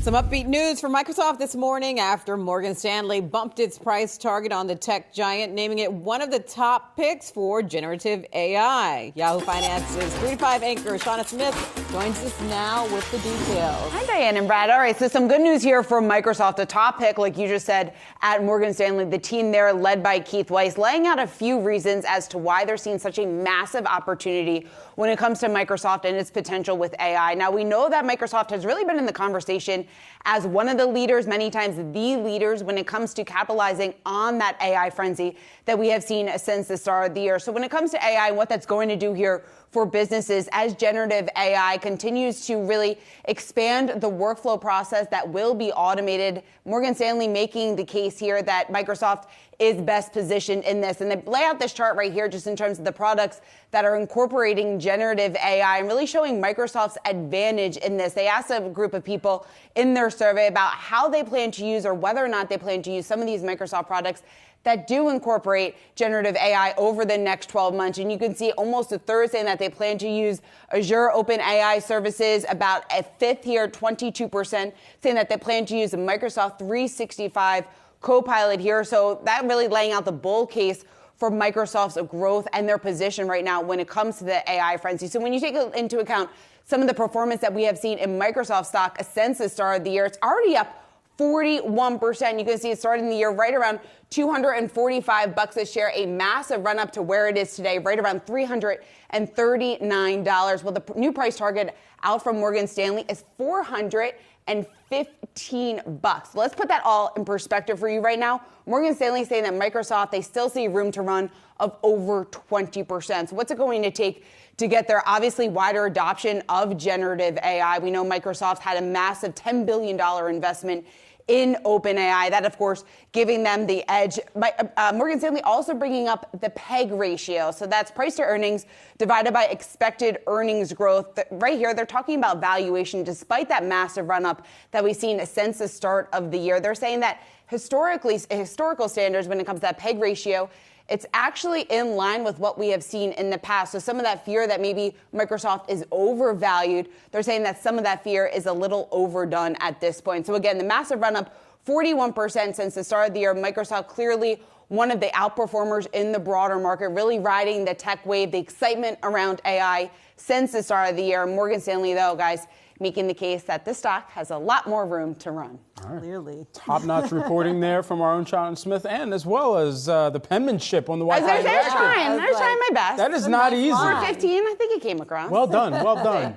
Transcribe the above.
Some upbeat news from Microsoft this morning after Morgan Stanley bumped its price target on the tech giant, naming it one of the top picks for generative AI. Yahoo Finance's 3 to 5 anchor Seana joins us now with the details. Hi, Diane and Brad. All right, so some good news here for Microsoft. A top pick, like you just said, at Morgan Stanley. The team there, led by Keith Weiss, laying out a few reasons as to why they're seeing such a massive opportunity when it comes to Microsoft and its potential with AI. Now, we know that Microsoft has really been in the conversation as one of the leaders, many times the leaders, when it comes to capitalizing on that AI frenzy that we have seen since the start of the year. So when it comes to AI and what that's going to do here for businesses as generative AI continues to really expand the workflow process that will be automated, Morgan Stanley making the case here that Microsoft is best positioned in this. And they lay out this chart right here just in terms of the products that are incorporating generative AI and really showing Microsoft's advantage in this. They asked a group of people in their survey about how they plan to use or whether or not they plan to use some of these Microsoft products that do incorporate generative AI over the next 12 months. And you can see almost a third saying that they plan to use Azure OpenAI services, about a fifth here, 22%, saying that they plan to use the Microsoft 365 Copilot here. So that really laying out the bull case for Microsoft's growth and their position right now when it comes to the AI frenzy. So when you take into account some of the performance that we have seen in Microsoft stock since the start of the year, it's already up 41%. You can see it starting the year right around $245 a share, a massive run up to where it is today, right around $339. Well, the new price target out from Morgan Stanley is $415. Let's put that all in perspective for you right now. Morgan Stanley is saying that Microsoft, they still see room to run of over 20%. So what's it going to take to get there? Obviously, wider adoption of generative AI. We know Microsoft had a massive $10 billion investment in OpenAI. That, of course, giving them the edge. Morgan Stanley also bringing up the PEG ratio. So that's price to earnings divided by expected earnings growth. Right here, they're talking about valuation. Despite that massive run-up that we've seen since the start of the year, they're saying that historical standards when it comes to that PEG ratio, it's actually in line with what we have seen in the past. So some of that fear that maybe Microsoft is overvalued, they're saying that some of that fear is a little overdone at this point. So again, the massive run up, 41% since the start of the year. Microsoft clearly one of the outperformers in the broader market, really riding the tech wave, the excitement around AI since the start of the year. Morgan Stanley, though, guys, making the case that this stock has a lot more room to run. Right. Clearly. Top-notch reporting there from our own Seana Smith, and as well as the penmanship on the white They're trying my best. That is not easy. 415, I think it came across. Well done, well done.